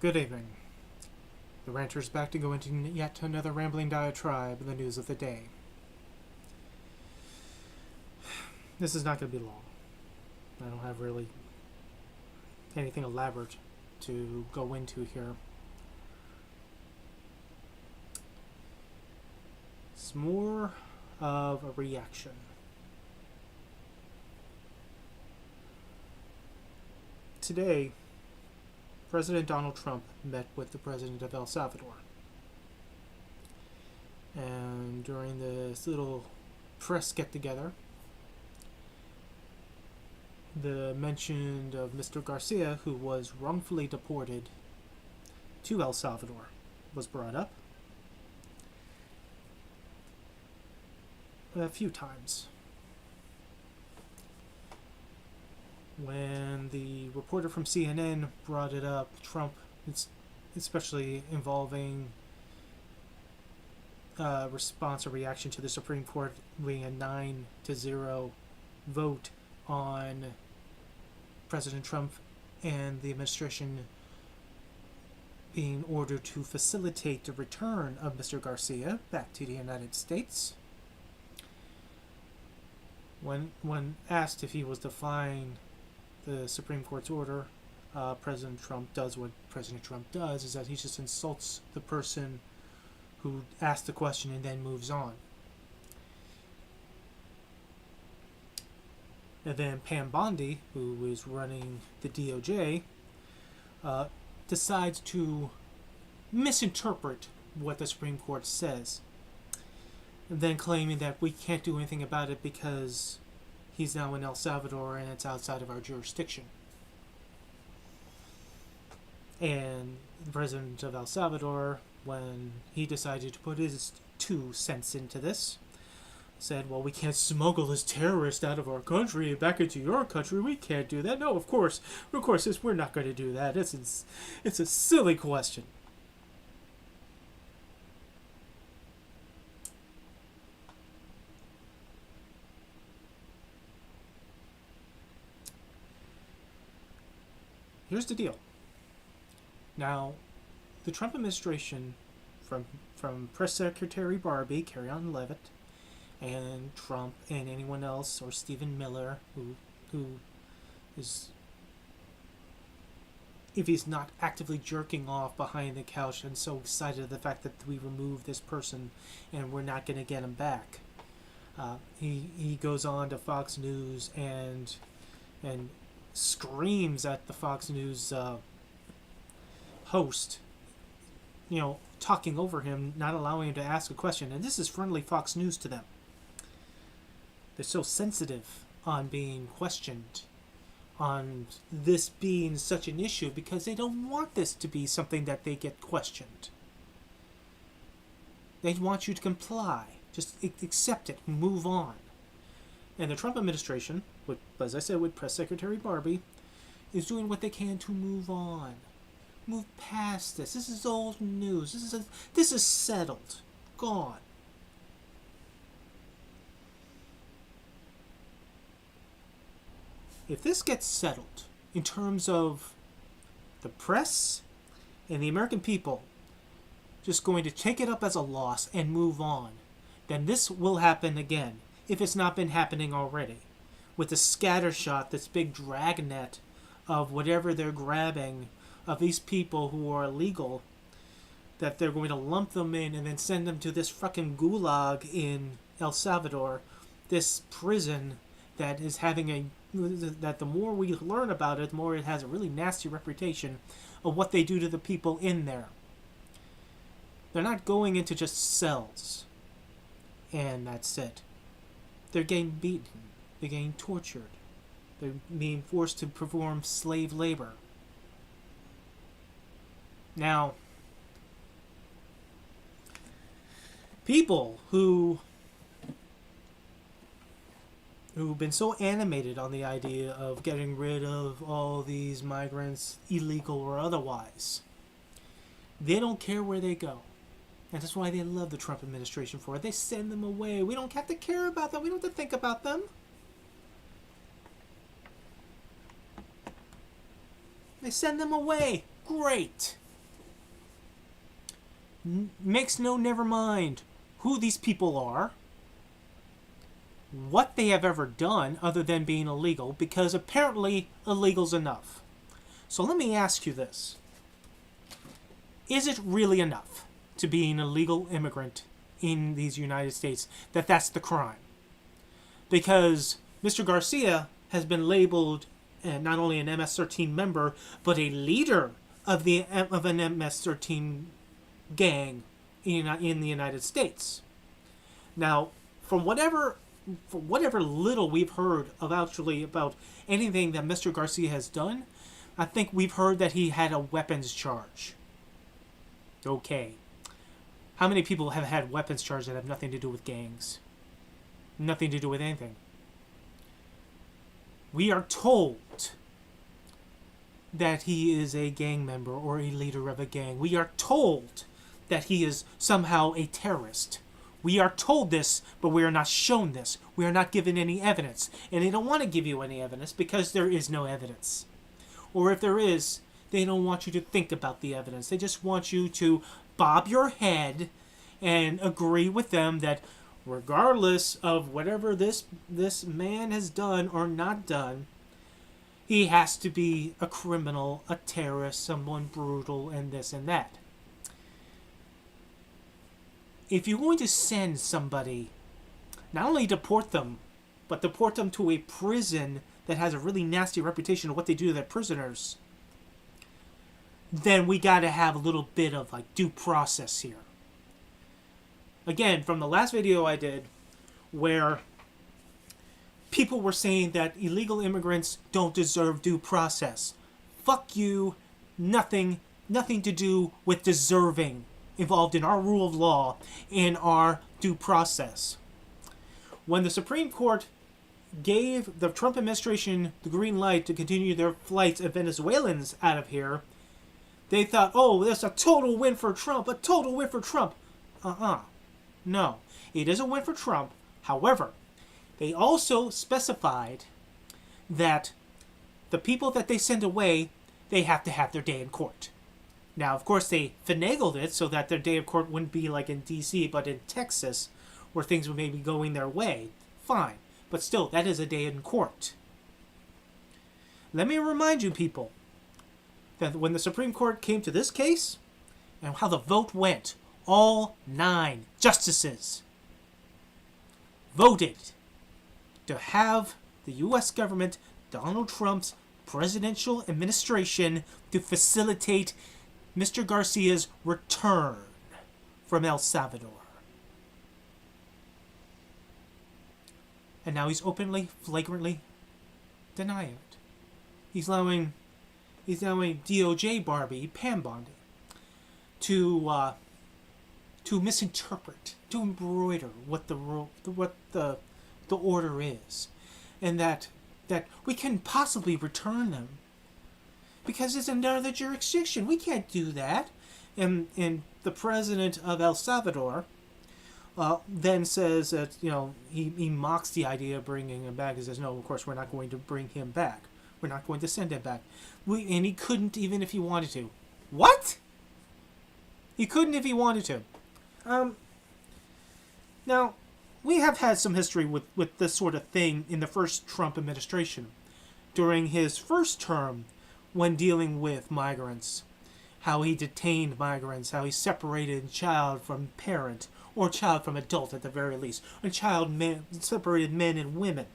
Good evening. The Ranter's back to go into yet another rambling diatribe in the news of the day. This is not going to be long. I don't have really anything elaborate to go into here. It's more of a reaction. Today, President Donald Trump met with the President of El Salvador. And during this little press get-together, the mention of Mr. Garcia, who was wrongfully deported to El Salvador, was brought up a few times. When the reporter from CNN brought it up, Trump, especially involving response or reaction to the Supreme Court being a 9-0 vote on President Trump and the administration being ordered to facilitate the return of Mr. Garcia back to the United States. When asked if he was defying the Supreme Court's order, President Trump does what President Trump does, is that he just insults the person who asked the question and then moves on. And then Pam Bondi, who is running the DOJ, decides to misinterpret what the Supreme Court says, and then claiming that we can't do anything about it because he's now in El Salvador and it's outside of our jurisdiction. And the president of El Salvador, when he decided to put his 2 cents into this, said, well, we can't smuggle this terrorist out of our country and back into your country. We can't do that. No, of course, we're not going to do that. It's a silly question. Here's the deal. Now, the Trump administration, from Press Secretary Barbie, Carrie-Ann Leavitt, and Trump and anyone else, or Stephen Miller, who is, if he's not actively jerking off behind the couch and so excited at the fact that we removed this person and we're not going to get him back, he goes on to Fox News and screams at the Fox News host, talking over him, not allowing him to ask a question. And this is friendly Fox News to them. They're so sensitive on being questioned, on this being such an issue, because they don't want this to be something that they get questioned. They want you to comply. Just accept it, move on. And the Trump administration, as I said, with Press Secretary Barbie, is doing what they can to move on. Move past this. This is old news. This is settled. Gone. If this gets settled in terms of the press and the American people just going to take it up as a loss and move on, then this will happen again, if it's not been happening already, with the scattershot, this big dragnet of whatever they're grabbing of these people who are illegal, that they're going to lump them in and then send them to this fucking gulag in El Salvador, this prison that is having that the more we learn about it, the more it has a really nasty reputation of what they do to the people in there. They're not going into just cells and that's it. They're getting beaten. They're getting tortured. They're being forced to perform slave labor. Now, people who've been so animated on the idea of getting rid of all these migrants, illegal or otherwise, they don't care where they go. And that's why they love the Trump administration for it. They send them away. We don't have to care about them. We don't have to think about them. They send them away. Great. never mind who these people are, what they have ever done other than being illegal, because apparently illegal's enough. So let me ask you this. Is it really enough to be an illegal immigrant in these United States that's the crime? Because Mr. Garcia has been labeled not only an MS-13 member, but a leader of an MS-13 gang in the United States. Now, for whatever little we've heard of actually about anything that Mr. Garcia has done, I think we've heard that he had a weapons charge. Okay. How many people have had weapons charges that have nothing to do with gangs? Nothing to do with anything. We are told that he is a gang member or a leader of a gang. We are told that he is somehow a terrorist. We are told this, but we are not shown this. We are not given any evidence. And they don't want to give you any evidence because there is no evidence. Or if there is, they don't want you to think about the evidence. They just want you to bob your head and agree with them that regardless of whatever this man has done or not done, he has to be a criminal, a terrorist, someone brutal, and this and that. If you're going to send somebody, not only deport them, but deport them to a prison that has a really nasty reputation of what they do to their prisoners, then we got to have a little bit of like due process here. Again, from the last video I did, where people were saying that illegal immigrants don't deserve due process. Fuck you. Nothing to do with deserving involved in our rule of law and our due process. When the Supreme Court gave the Trump administration the green light to continue their flights of Venezuelans out of here, they thought, oh, that's a total win for Trump, a total win for Trump. No, it is a win for Trump. However, they also specified that the people that they send away, they have to have their day in court. Now, of course, they finagled it so that their day of court wouldn't be like in D.C., but in Texas, where things would maybe going their way. Fine. But still, that is a day in court. Let me remind you, people, that when the Supreme Court came to this case, and how the vote went, all 9 justices voted to have the U.S. government, Donald Trump's presidential administration, to facilitate Mr. Garcia's return from El Salvador. And now he's openly, flagrantly denying it. He's allowing DOJ Barbie, Pam Bondi, to misinterpret, to embroider what the order is, and that we can possibly return them because it's another jurisdiction. We can't do that. And the president of El Salvador then says that, he mocks the idea of bringing him back. He says, no, of course, we're not going to bring him back. We're not going to send him back. And he couldn't even if he wanted to. What? He couldn't if he wanted to. Now, we have had some history with this sort of thing in the first Trump administration. During his first term, when dealing with migrants, how he detained migrants, how he separated child from parent, or child from adult at the very least, or separated men and women.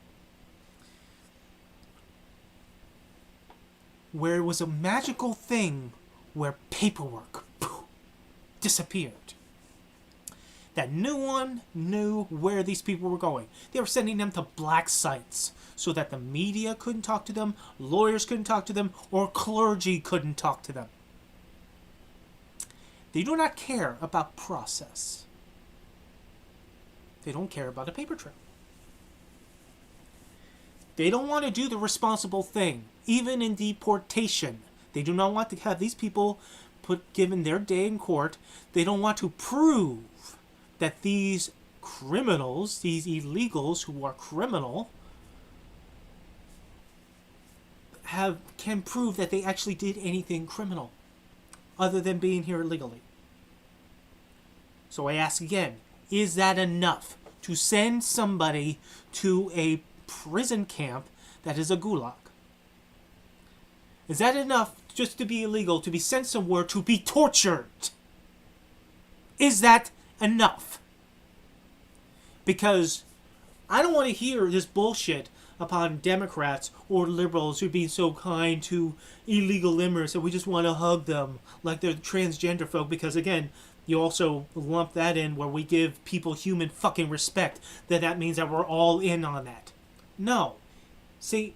Where it was a magical thing where paperwork disappeared. That no one knew where these people were going. They were sending them to black sites so that the media couldn't talk to them, lawyers couldn't talk to them, or clergy couldn't talk to them. They do not care about process. They don't care about a paper trail. They don't want to do the responsible thing, even in deportation. They do not want to have these people given their day in court. They don't want to prove that these criminals, these illegals who are criminal, can prove that they actually did anything criminal other than being here illegally. So I ask again, is that enough to send somebody to a prison camp that is a gulag? Is that enough just to be illegal, to be sent somewhere to be tortured? Is that enough? Because I don't want to hear this bullshit upon Democrats or liberals who are being so kind to illegal immigrants that we just want to hug them like they're transgender folk, because again, you also lump that in where we give people human fucking respect, that means that we're all in on that. No. See,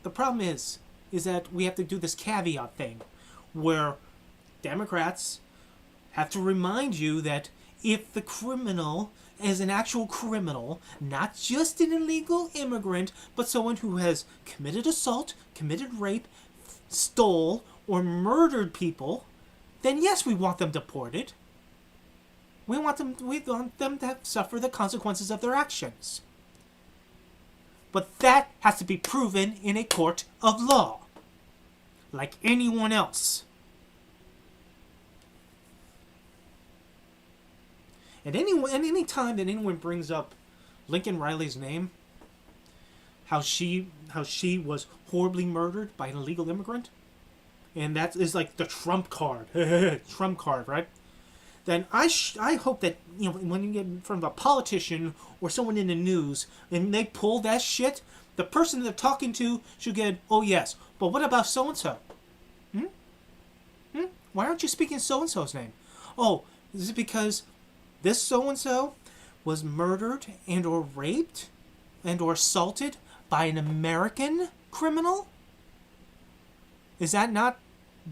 the problem is that we have to do this caveat thing where Democrats have to remind you that if the criminal is an actual criminal, not just an illegal immigrant, but someone who has committed assault, committed rape, stole, or murdered people, then yes, we want them deported. We want them to suffer the consequences of their actions. But that has to be proven in a court of law, like anyone else. And any time that anyone brings up Lincoln Riley's name, how she was horribly murdered by an illegal immigrant, and that is like the trump card, trump card, right? Then I hope that, you know, when you get in front of a politician or someone in the news and they pull that shit, the person they're talking to should get, oh yes, but what about so and so? Why aren't you speaking so and so's name? Oh, is it because this so-and-so was murdered and or raped and or assaulted by an American criminal? Is that not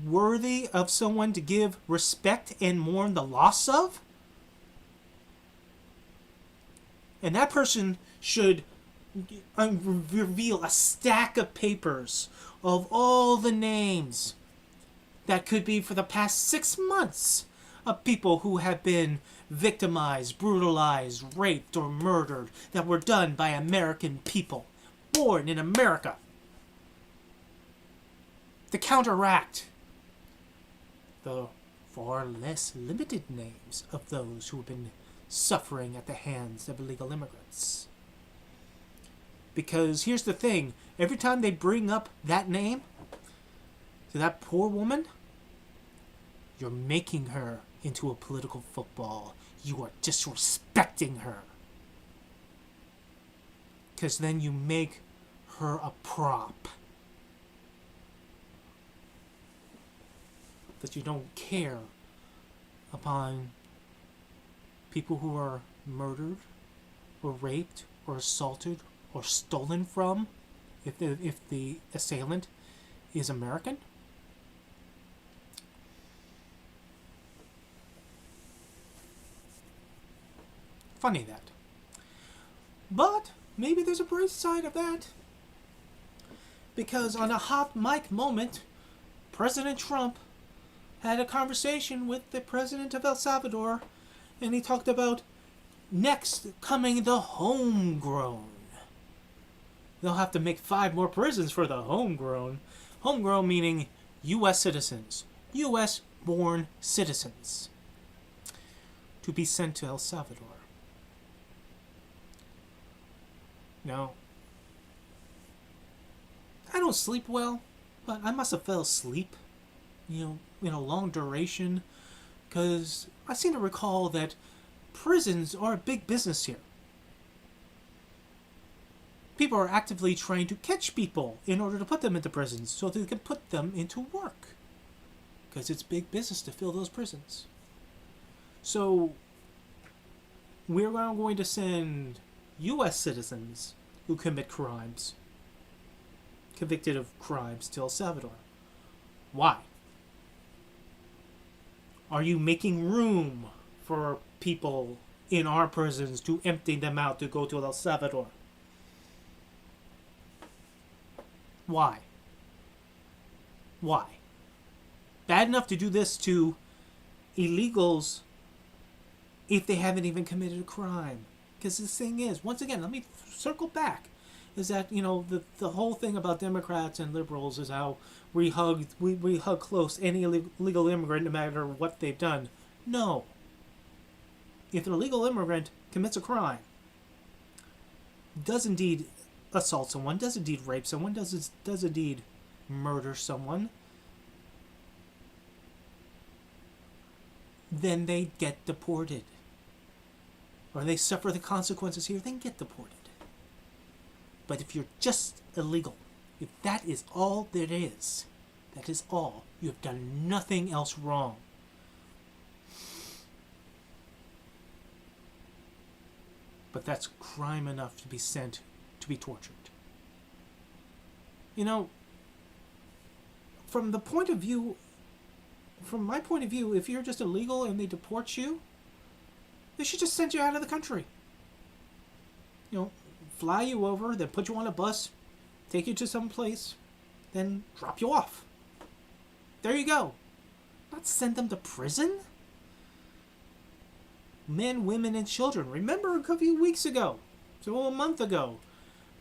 worthy of someone to give respect and mourn the loss of? And that person should reveal a stack of papers of all the names that could be for the past 6 months of people who have been victimized, brutalized, raped, or murdered that were done by American people, born in America. To counteract the far less limited names of those who have been suffering at the hands of illegal immigrants. Because here's the thing, every time they bring up that name to that poor woman, you're making her into a political football. You are disrespecting her. Because then you make her a prop. That you don't care upon people who are murdered or raped or assaulted or stolen from if the assailant is American. Funny that. But maybe there's a bright side of that. Because on a hot mic moment, President Trump had a conversation with the president of El Salvador, and he talked about next coming the homegrown. They'll have to make 5 more prisons for the homegrown. Homegrown meaning U.S. citizens. U.S.-born citizens. To be sent to El Salvador. Now, I don't sleep well, but I must have fell asleep, in a long duration, because I seem to recall that prisons are a big business here. People are actively trying to catch people in order to put them into prisons so they can put them into work, because it's big business to fill those prisons. So, we're now going to send U.S. citizens who commit crimes, convicted of crimes, to El Salvador. Why? Are you making room for people in our prisons to empty them out to go to El Salvador? Why? Why? Bad enough to do this to illegals if they haven't even committed a crime. Because the thing is, once again, let me circle back, is that, the whole thing about Democrats and liberals is how we hug close any illegal immigrant no matter what they've done. No. if an illegal immigrant commits a crime, does indeed assault someone, does indeed rape someone, does indeed murder someone, then they get deported. Or they suffer the consequences here, then get deported. But if you're just illegal, if that is all there is, that is all, you have done nothing else wrong. But that's crime enough to be sent to be tortured. You know, from my point of view, if you're just illegal and they deport you, they should just send you out of the country. You know, fly you over, then put you on a bus, take you to some place, then drop you off. There you go. Not send them to prison. Men, women, and children. Remember a few weeks ago, so a month ago,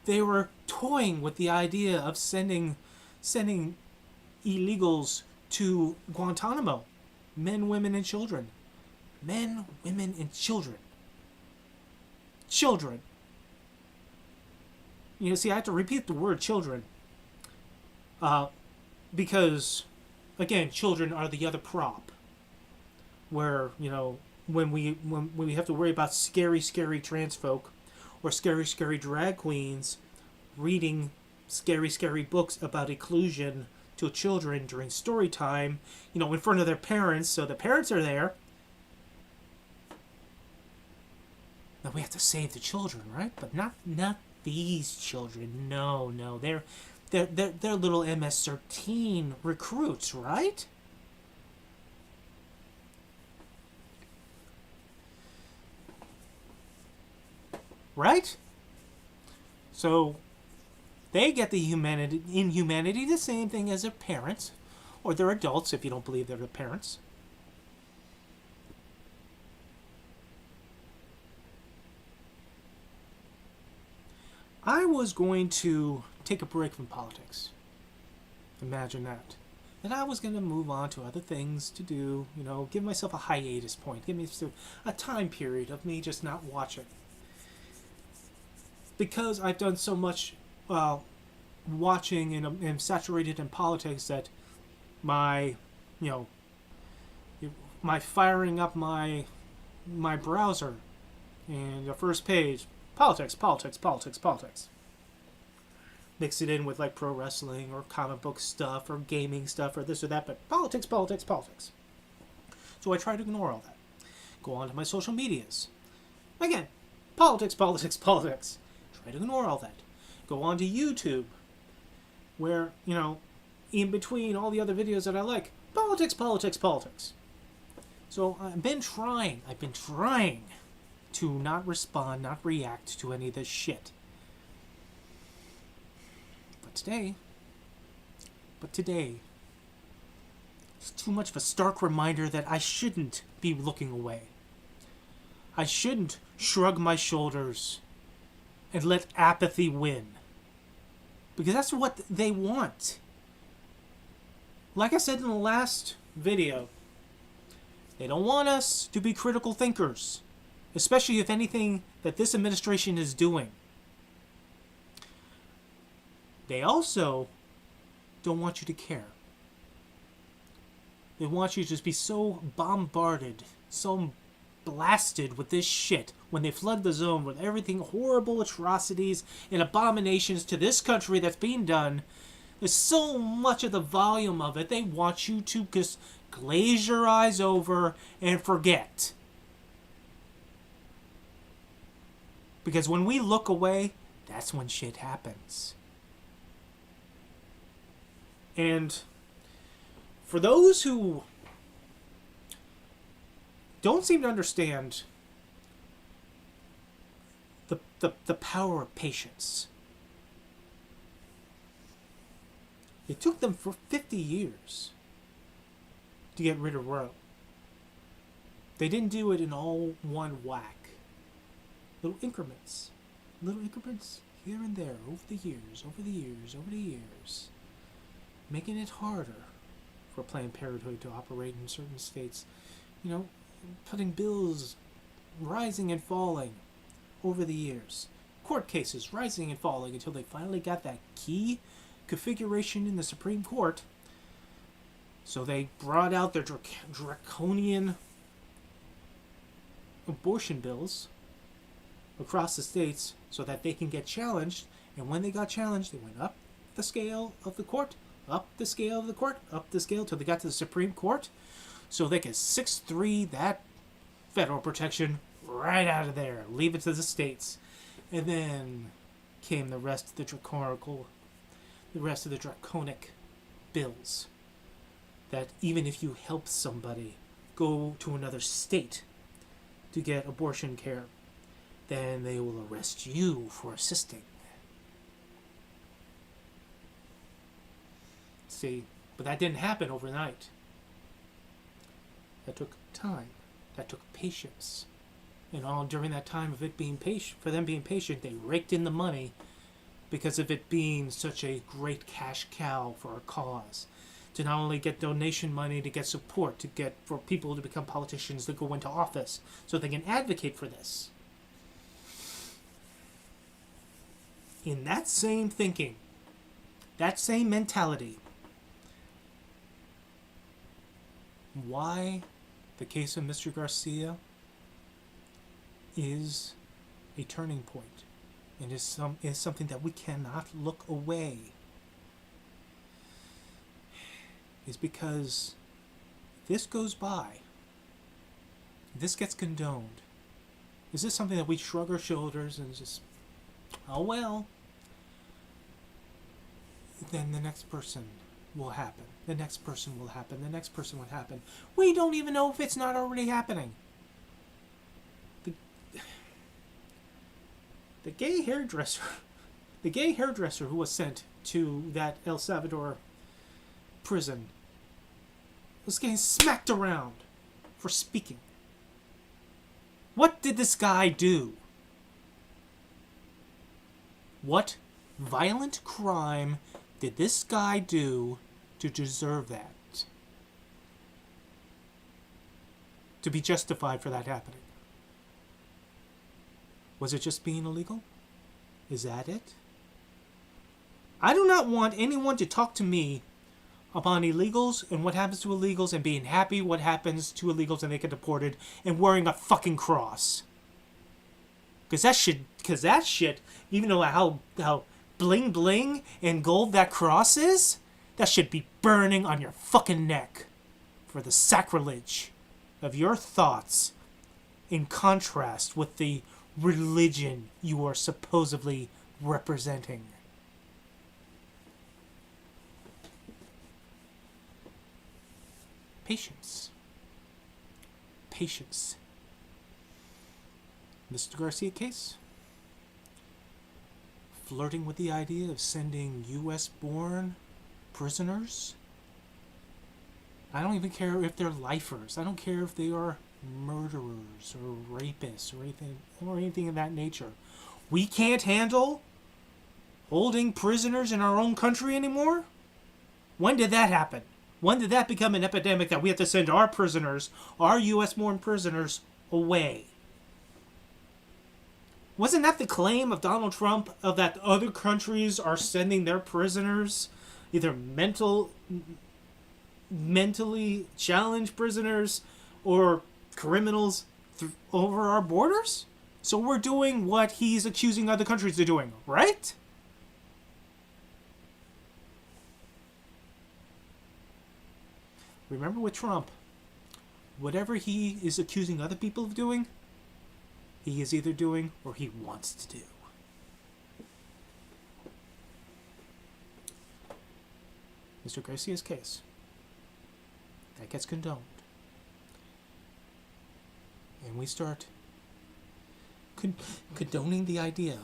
they were toying with the idea of sending illegals to Guantanamo. Men, women, and children. Men, women, and children. Children. You know, see, I have to repeat the word children. Because, again, children are the other prop. Where, you know, when we have to worry about scary trans folk or scary drag queens reading scary books about inclusion to children during story time, you know, in front of their parents, so the parents are there. Now we have to save the children, right? But not these children. No, they're little MS-13 recruits, right? Right? So they get the inhumanity, the same thing as their parents, or their adults if you don't believe they're their parents. I was going to take a break from politics. Imagine that. And I was going to move on to other things to do, you know, give myself a hiatus point, give me a time period of me just not watching. Because I've done so much watching and am saturated in politics that my firing up my browser and the first page, politics. Mix it in with like pro wrestling or comic book stuff or gaming stuff or this or that, but politics. So I try to ignore all that. Go on to my social medias. Again, politics. Try to ignore all that. Go on to YouTube, where, you know, in between all the other videos that I like, politics. So I've been trying to not respond, not react to any of this shit. But today, it's too much of a stark reminder that I shouldn't be looking away. I shouldn't shrug my shoulders and let apathy win. Because that's what they want. Like I said in the last video, they don't want us to be critical thinkers, especially if anything that this administration is doing. They also don't want you to care. They want you to just be so bombarded, so blasted with this shit when they flood the zone with everything, horrible atrocities and abominations to this country that's being done. There's so much of the volume of it, they want you to just glaze your eyes over and forget. Because when we look away, that's when shit happens. And for those who don't seem to understand the power of patience, it took them for 50 years to get rid of Roe. They didn't do it in all one whack. Little increments here and there over the years, making it harder for Planned Parenthood to operate in certain states. You know, putting bills rising and falling over the years. Court cases rising and falling until they finally got that key configuration in the Supreme Court. So they brought out their draconian abortion bills across the states so that they can get challenged. And when they got challenged, they went up the scale of the court, up the scale of the court, up the scale till they got to the Supreme Court, so they could 6-3 that federal protection right out of there, leave it to the states. And then came the rest of the draconic bills that even if you help somebody go to another state to get abortion care, then they will arrest you for assisting. See, but that didn't happen overnight. That took time. That took patience. And all during that time of it being patient, for them being patient, they raked in the money because of it being such a great cash cow for a cause. To not only get donation money, to get support, to get for people to become politicians that go into office so they can advocate for this. In that same thinking, that same mentality, why the case of Mr. Garcia is a turning point and is something that we cannot look away, is because this goes by, this gets condoned. Is this something that we shrug our shoulders and just, oh well, then the next person will happen, the next person will happen, the next person will happen. We don't even know if it's not already happening. The gay hairdresser who was sent to that El Salvador prison was getting smacked around for speaking. What did this guy do? What violent crime did this guy do to deserve that? To be justified for that happening? Was it just being illegal? Is that it? I do not want anyone to talk to me about illegals and what happens to illegals and being happy what happens to illegals and they get deported and wearing a fucking cross. Because that shit, even though how bling bling and gold that cross is, that should be burning on your fucking neck for the sacrilege of your thoughts in contrast with the religion you are supposedly representing. Patience. Patience. Mr. Garcia case? Flirting with the idea of sending U.S.-born prisoners? I don't even care if they're lifers. I don't care if they are murderers or rapists or anything of that nature. We can't handle holding prisoners in our own country anymore? When did that happen? When did that become an epidemic that we have to send our prisoners, our U.S.-born prisoners, away? Wasn't that the claim of Donald Trump, of that other countries are sending their prisoners, either mentally challenged prisoners or criminals over our borders? So we're doing what he's accusing other countries of doing, right? Remember with Trump, whatever he is accusing other people of doing, he is either doing or he wants to do. Mr. Garcia's case, that gets condoned. And we start condoning the idea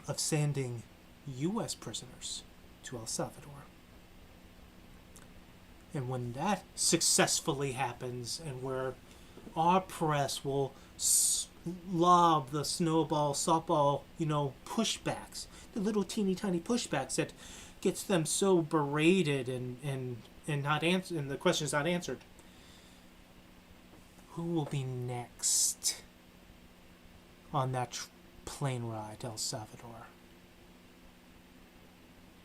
of sending U.S. prisoners to El Salvador. And when that successfully happens, and where our press will lob the snowball, softball, pushbacks, the little teeny tiny pushbacks that gets them so berated and not answered, and the question's not answered. who will be next on that plane ride to El Salvador?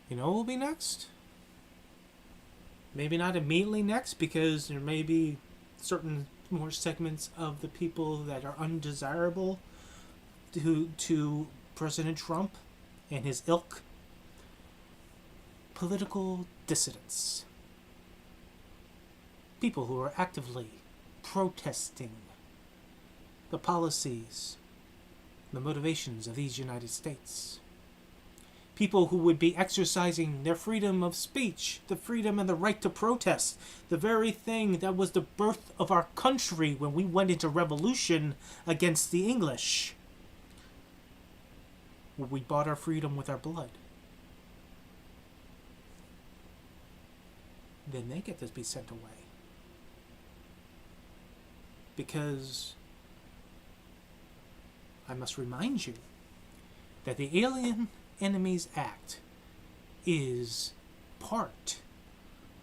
You know who will be next? Maybe not immediately next, because there may be certain more segments of the people that are undesirable to President Trump and his ilk. Political dissidents. People who are actively protesting the policies, the motivations of these United States. People who would be exercising their freedom of speech, the freedom and the right to protest, the very thing that was the birth of our country when we went into revolution against the English. We bought our freedom with our blood. Then they get to be sent away. Because I must remind you that the Alien Enemies Act is part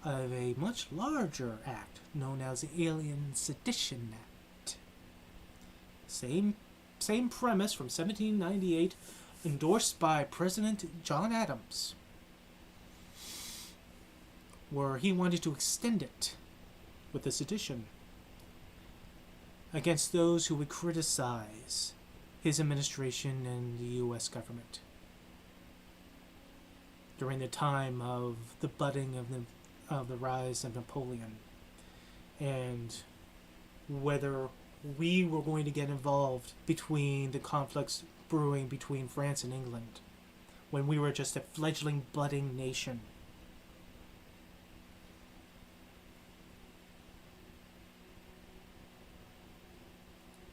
of a much larger act known as the Alien Sedition Act. Same premise from 1798, endorsed by President John Adams, where he wanted to extend it with the sedition against those who would criticize his administration and the U.S. government during the time of the budding of the rise of Napoleon, and whether we were going to get involved between the conflicts brewing between France and England when we were just a fledgling budding nation.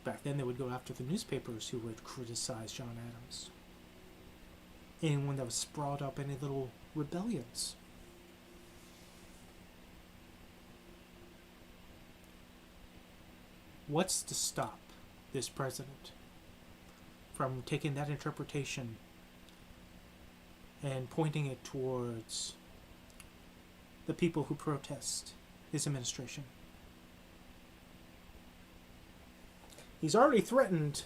Back then they would go after the newspapers who would criticize John Adams. Anyone that was sprawled up any little rebellions. What's to stop this president from taking that interpretation and pointing it towards the people who protest his administration? He's already threatened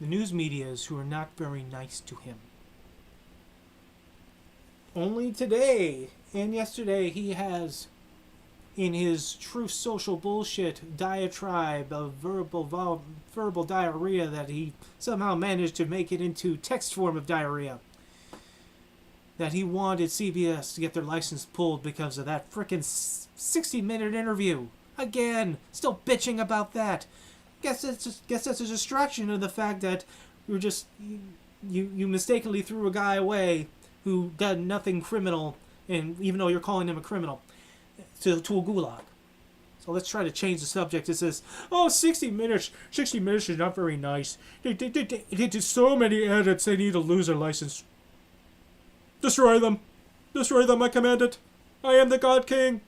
the news medias who are not very nice to him. Only today and yesterday he has, in his true social bullshit diatribe of verbal diarrhea that he somehow managed to make it into text form of diarrhea, that he wanted CBS to get their license pulled because of that frickin' 60-minute interview. Again, still bitching about that. Guess that's a distraction of the fact that you mistakenly threw a guy away who did nothing criminal, and even though you're calling him a criminal, to a gulag. So let's try to change the subject. It says, oh, 60 minutes is not very nice. They did so many edits, they need to lose their license. Destroy them, I command it. I am the God King.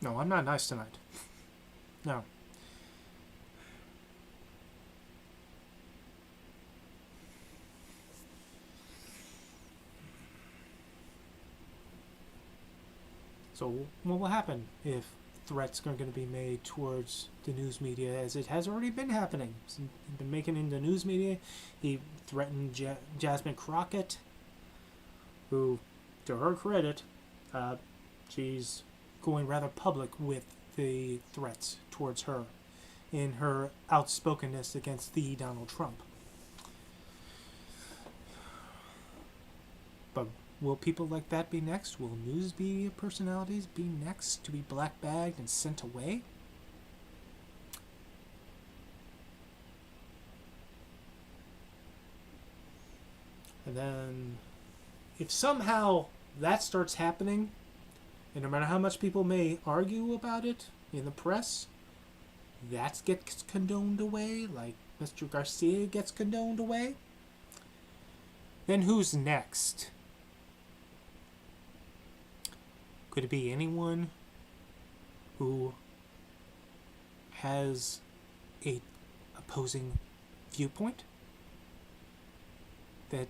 No, I'm not nice tonight. No. So what will happen if threats are going to be made towards the news media, as it has already been happening? He's been making in the news media. He threatened Jasmine Crockett, who, to her credit, she's going rather public with the threats towards her in her outspokenness against the Donald Trump. But will people like that be next? Will news media personalities be next to be black-bagged and sent away? And then, if somehow that starts happening, and no matter how much people may argue about it in the press, that gets condoned away, like Mr. Garcia gets condoned away, then who's next? Could it be anyone who has a opposing viewpoint that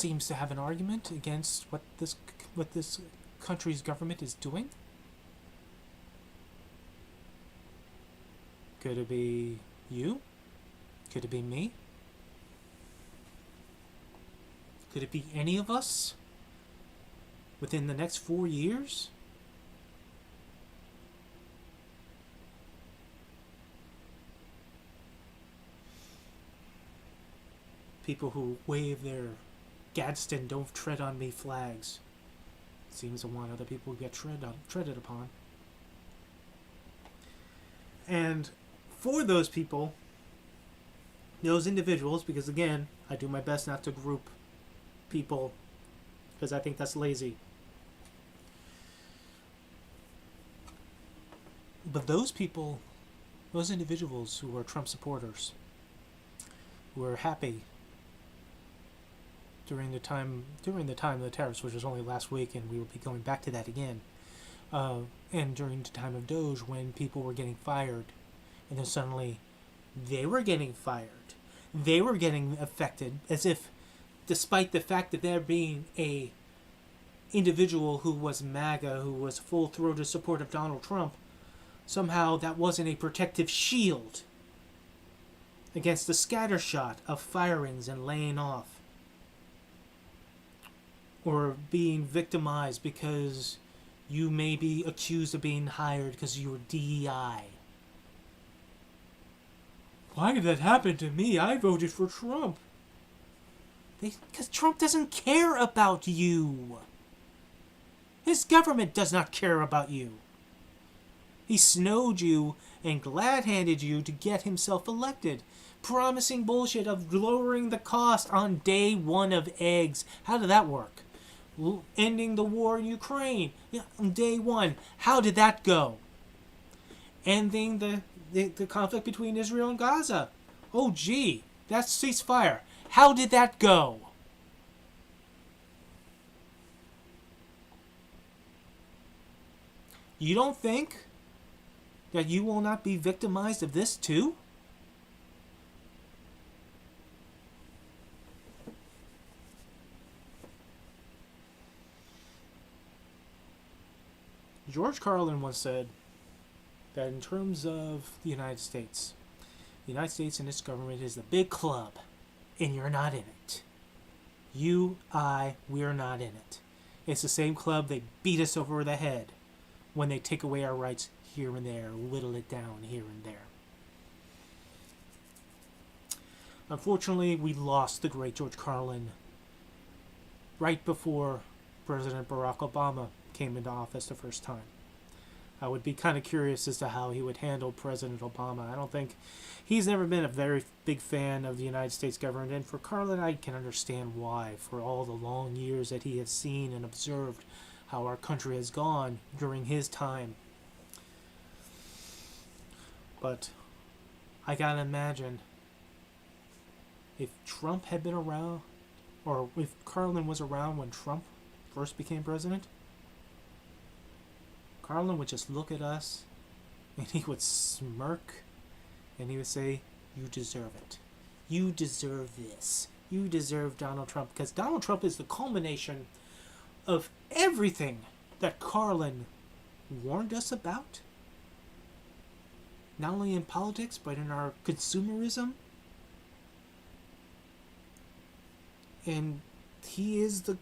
seems to have an argument against what this country's government is doing. Could it be you? Could it be me? Could it be any of us within the next 4 years? People who wave their Gadsden "Don't Tread on Me" flags seems to want other people to get treaded upon. And for those people, those individuals, because again, I do my best not to group people because I think that's lazy. But those people, those individuals who are Trump supporters, who are happy during the time of the tariffs, which was only last week, and we will be going back to that again, and during the time of Doge, when people were getting fired, and then suddenly they were getting fired, they were getting affected, as if, despite the fact that there being a individual who was MAGA, who was full-throated support of Donald Trump, somehow that wasn't a protective shield against the scattershot of firings and laying off, or being victimized because you may be accused of being hired because you were DEI. Why did that happen to me? I voted for Trump. Because Trump doesn't care about you. His government does not care about you. He snowed you and glad-handed you to get himself elected, promising bullshit of lowering the cost on day one of eggs. How did that work? Ending the war in Ukraine on day one. How did that go? Ending the conflict between Israel and Gaza. Oh, gee, that's ceasefire. How did that go? You don't think that you will not be victimized of this too? George Carlin once said that in terms of the United States and its government is the big club, and you're not in it. We're not in it. It's the same club they beat us over the head when they take away our rights here and there, whittle it down here and there. Unfortunately, we lost the great George Carlin right before President Barack Obama came into office the first time. I would be kind of curious as to how he would handle President Obama. I don't think he's never been a very big fan of the United States government, and for Carlin, I can understand why. For all the long years that he has seen and observed how our country has gone during his time. But I gotta imagine if Trump had been around, or if Carlin was around when Trump first became president, Carlin would just look at us and he would smirk and he would say, "You deserve it. You deserve this. You deserve Donald Trump." Because Donald Trump is the culmination of everything that Carlin warned us about. Not only in politics, but in our consumerism. And he is the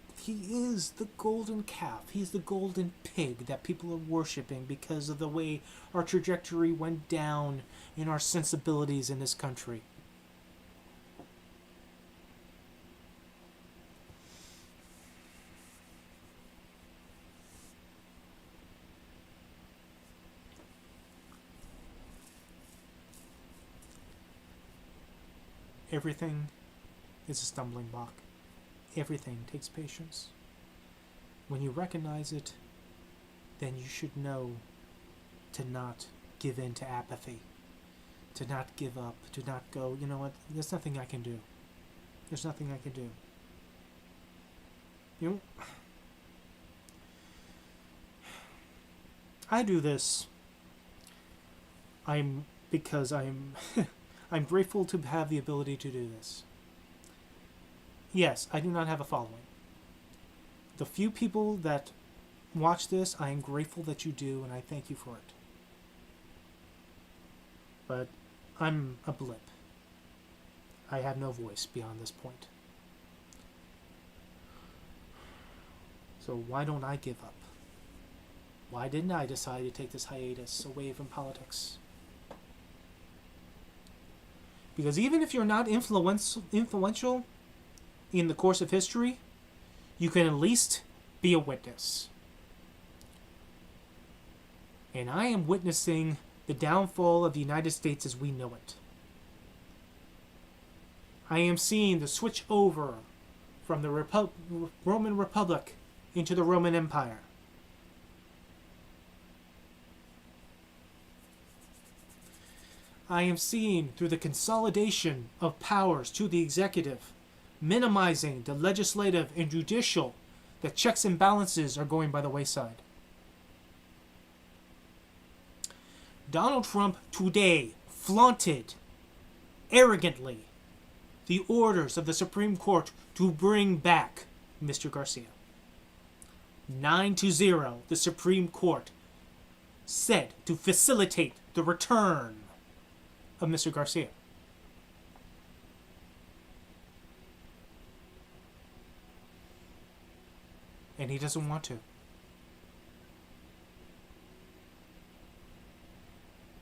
golden calf. He's the golden pig that people are worshiping because of the way our trajectory went down in our sensibilities in this country. Everything is a stumbling block. Everything takes patience. When you recognize it, then you should know to not give in to apathy, to not give up, to not go, you know what, there's nothing I can do. There's nothing I can do. You know, I do this. because I'm I'm grateful to have the ability to do this. Yes, I do not have a following. The few people that watch this, I am grateful that you do, and I thank you for it. But I'm a blip. I have no voice beyond this point. So why don't I give up? Why didn't I decide to take this hiatus away from politics? Because even if you're not influential in the course of history, you can at least be a witness. And I am witnessing the downfall of the United States as we know it. I am seeing the switch over from the Roman Republic into the Roman Empire. I am seeing through the consolidation of powers to the executive, minimizing the legislative and judicial, that checks and balances are going by the wayside. Donald Trump today flaunted arrogantly the orders of the Supreme Court to bring back Mr. Garcia. 9-0, the Supreme Court said to facilitate the return of Mr. Garcia. And he doesn't want to.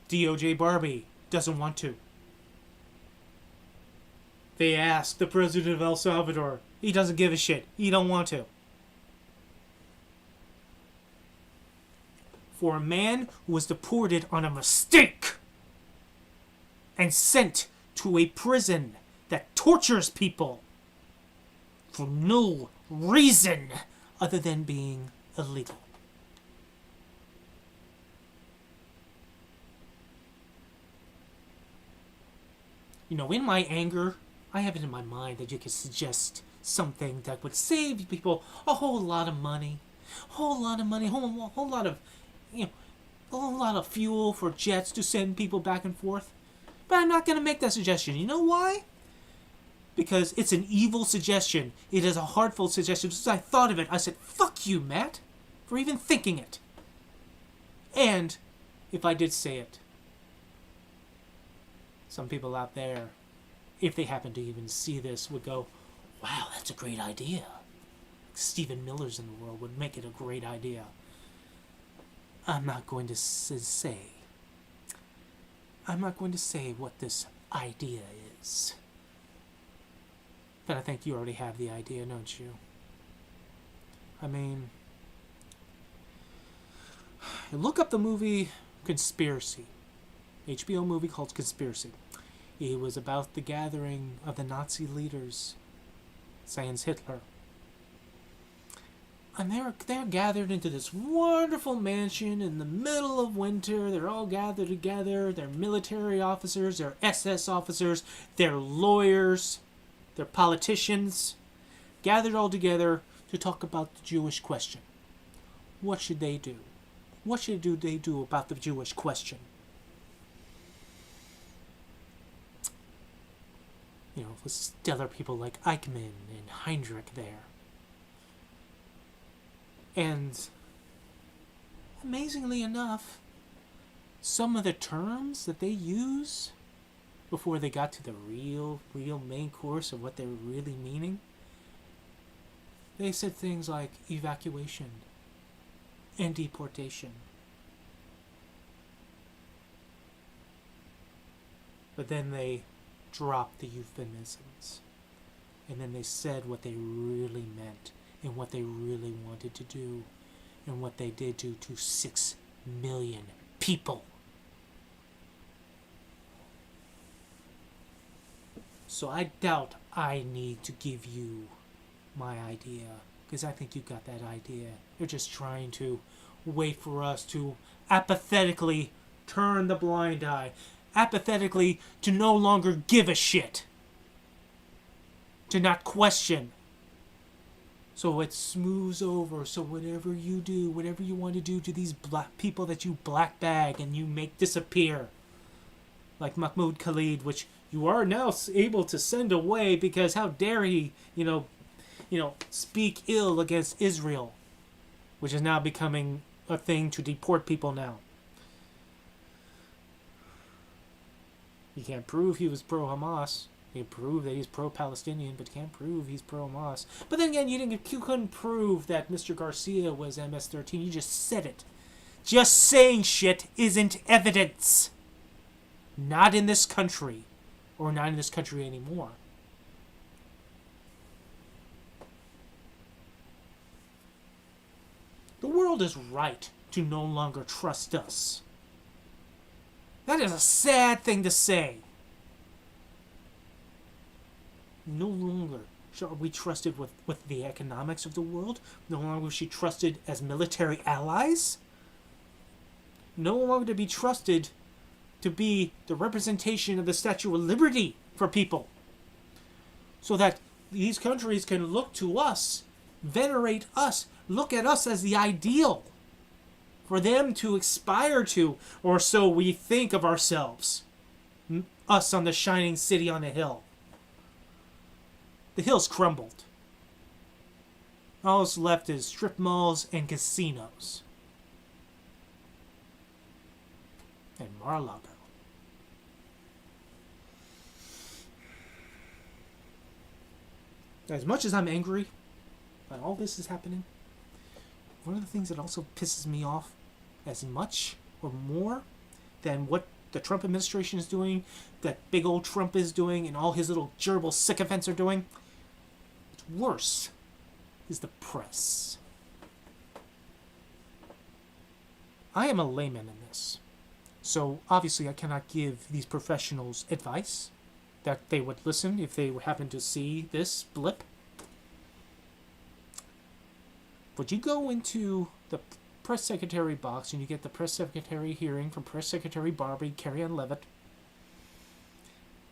DOJ Barbie doesn't want to. They asked the president of El Salvador. He doesn't give a shit. He don't want to. For a man who was deported on a mistake and sent to a prison that tortures people for no reason other than being illegal. You know, in my anger, I have it in my mind that you could suggest something that would save people a whole lot of money. Whole lot of, you know, a whole lot of fuel for jets to send people back and forth. But I'm not going to make that suggestion. You know why? Because it's an evil suggestion. It is a heartful suggestion. Just as I thought of it, I said, fuck you, Matt, for even thinking it. And if I did say it, some people out there, if they happen to even see this, would go, wow, that's a great idea. Stephen Miller's in the world would make it a great idea. I'm not going to say what this idea is. But I think you already have the idea, don't you? I mean, look up the movie Conspiracy. HBO movie called Conspiracy. It was about the gathering of the Nazi leaders, sans Hitler. And they're gathered into this wonderful mansion in the middle of winter. They're all gathered together. They're military officers, they're SS officers, they're lawyers, they're politicians, gathered all together to talk about the Jewish question. What should they do? What should they do about the Jewish question? You know, with stellar people like Eichmann and Heinrich there. And amazingly enough, some of the terms that they use before they got to the real main course of what they were really meaning, they said things like evacuation and deportation. But then they dropped the euphemisms. And then they said what they really meant and what they really wanted to do and what they did do to 6 million people. So I doubt I need to give you my idea, because I think you got that idea. You're just trying to wait for us to apathetically turn the blind eye, apathetically to no longer give a shit, to not question. So it smooths over. So whatever you do, whatever you want to do to these black people that you black bag and you make disappear, like Mahmoud Khalid, which You are now able to send away because how dare he, speak ill against Israel, which is now becoming a thing to deport people now. You can't prove he was pro-Hamas. You can prove that he's pro-Palestinian, but you can't prove he's pro-Hamas. But then again, you couldn't prove that Mr. Garcia was MS-13. You just said it. Just saying shit isn't evidence. Not in this country. Or not in this country anymore. The world is right to no longer trust us. That is a sad thing to say. No longer are we trusted with the economics of the world. No longer is she trusted as military allies. No longer to be trusted to be the representation of the Statue of Liberty for people. So that these countries can look to us, venerate us, look at us as the ideal for them to aspire to, or so we think of ourselves. Us on the shining city on the hill. The hill's crumbled. All that's left is strip malls and casinos. And Mar-a-Lago. As much as I'm angry that all this is happening, one of the things that also pisses me off as much or more than what the Trump administration is doing, that big old Trump is doing, and all his little gerbil sycophants are doing, what's worse is the press. I am a layman in this, so obviously I cannot give these professionals advice that they would listen if they happen to see this blip. But you go into the press secretary box and you get the press secretary hearing from Press Secretary Barbie Carrie-Ann Leavitt,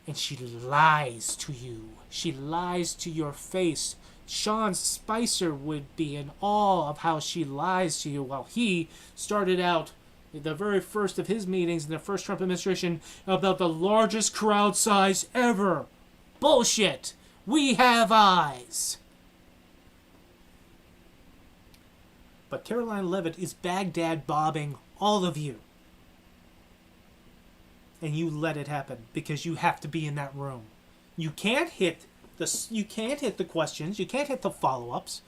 and she lies to you. She lies to your face. Sean Spicer would be in awe of how she lies to you, while he started out the very first of his meetings in the first Trump administration about the largest crowd size ever. Bullshit. We have eyes. But Caroline Leavitt is Baghdad bobbing all of you. And you let it happen because you have to be in that room. You can't hit the questions, you can't hit the follow-ups.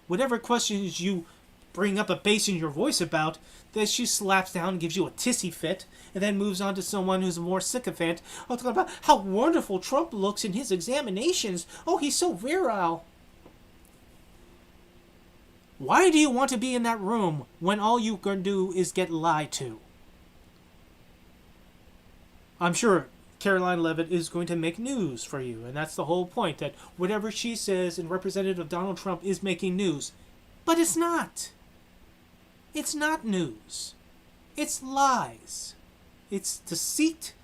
Whatever questions you bring up a bass in your voice about, that she slaps down and gives you a tissy fit, and then moves on to someone who's a more sycophant. I'll talk about how wonderful Trump looks in his examinations. Oh, he's so virile. Why do you want to be in that room when all you can do is get lied to? I'm sure Caroline Leavitt is going to make news for you, and that's the whole point, that whatever she says in Representative Donald Trump is making news. But it's not. It's not news. It's lies. It's deceit.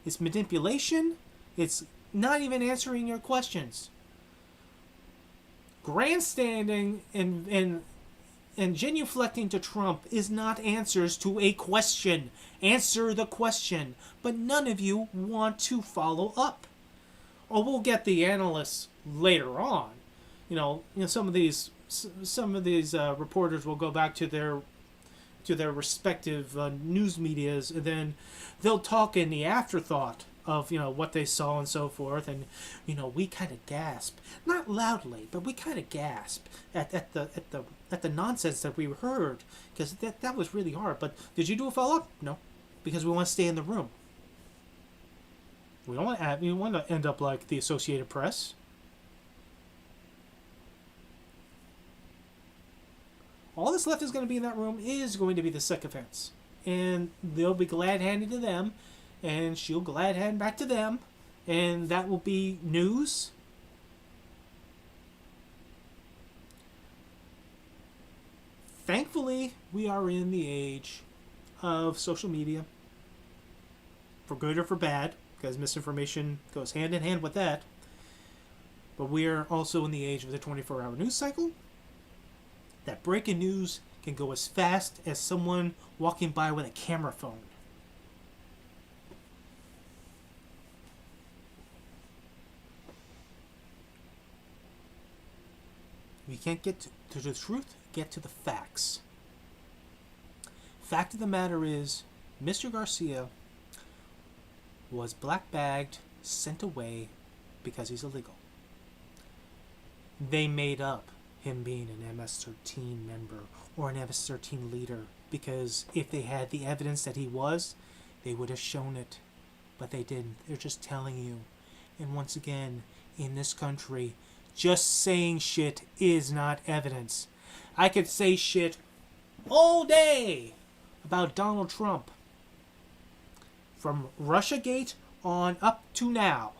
It's manipulation. It's not even answering your questions. Grandstanding and genuflecting to Trump is not answers to a question. Answer the question. But none of you want to follow up. Oh, we'll get the analysts later on. Some of these reporters will go back to their respective news medias, and then they'll talk in the afterthought of what they saw and so forth, and we kind of gasp, not loudly, but we kind of gasp at the nonsense that we heard, because that was really hard. But did you do a follow-up? No, because we want to stay in the room. We don't want to end up like the Associated Press. All that's left is going to be in that room is going to be the sycophants, and they'll be glad-handed to them, and she'll glad-hand back to them, and that will be news. Thankfully, we are in the age of social media, for good or for bad, because misinformation goes hand in hand with that. But we are also in the age of the 24-hour news cycle. That breaking news can go as fast as someone walking by with a camera phone. we can't get to the truth, get to the facts. Fact of the matter is, Mr. Garcia was black-bagged, sent away because he's illegal. They made up him being an MS-13 member or an MS-13 leader because if they had the evidence that he was, they would have shown it. But they didn't. They're just telling you. And once again, in this country, just saying shit is not evidence. I could say shit all day about Donald Trump. From Russiagate on up to now.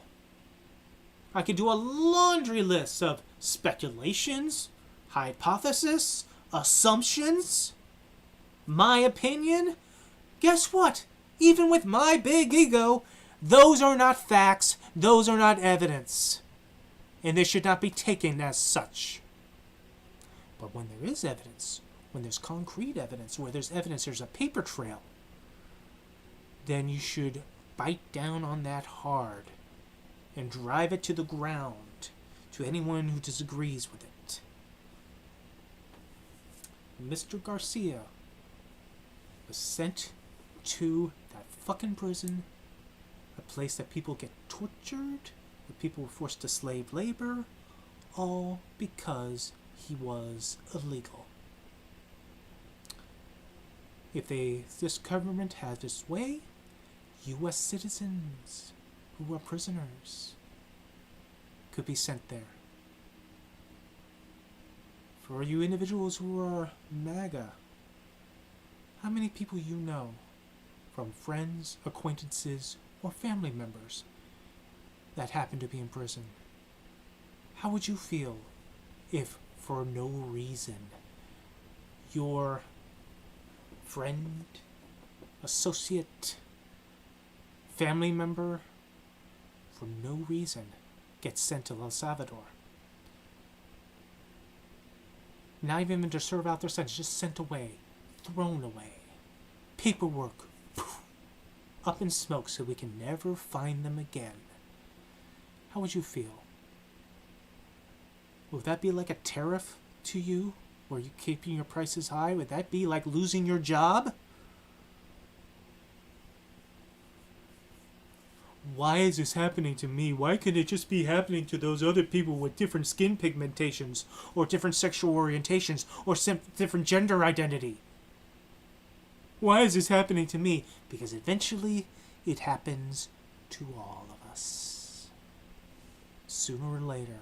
I could do a laundry list of speculations, hypotheses, assumptions, my opinion. Guess what? Even with my big ego, those are not facts, those are not evidence. And they should not be taken as such. But when there is evidence, when there's concrete evidence, where there's evidence, there's a paper trail, then you should bite down on that hard and drive it to the ground to anyone who disagrees with it. Mr. Garcia was sent to that fucking prison, a place that people get tortured, where people were forced to slave labor, all because he was illegal. If this government has its way, U.S. citizens who are prisoners could be sent there. For you individuals who are MAGA, how many people you know, from friends, acquaintances, or family members, that happen to be in prison? How would you feel if, for no reason, your friend, associate, family member, for no reason, gets sent to El Salvador? Not even to serve out their sentence, just sent away, thrown away. Paperwork, poof, up in smoke so we can never find them again. How would you feel? Would that be like a tariff to you, where you're keeping your prices high? Would that be like losing your job? Why is this happening to me? Why couldn't it just be happening to those other people with different skin pigmentations, or different sexual orientations, or different gender identity? Why is this happening to me? Because eventually it happens to all of us. Sooner or later,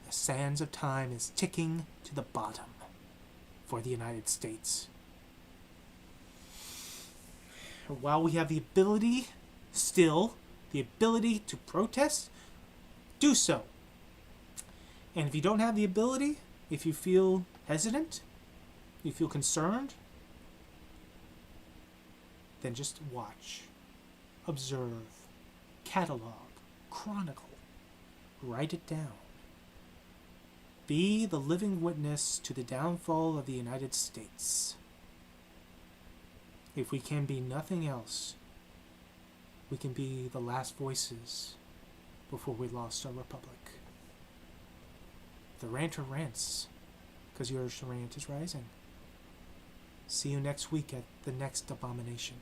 the sands of time is ticking to the bottom for the United States. While we have the ability, still, the ability to protest, do so. And if you don't have the ability, if you feel hesitant, you feel concerned, then just watch, observe, catalog, chronicle, write it down. Be the living witness to the downfall of the United States. If we can be nothing else, we can be the last voices before we lost our republic. The Ranter rants, because your rant is rising. See you next week at the next abomination.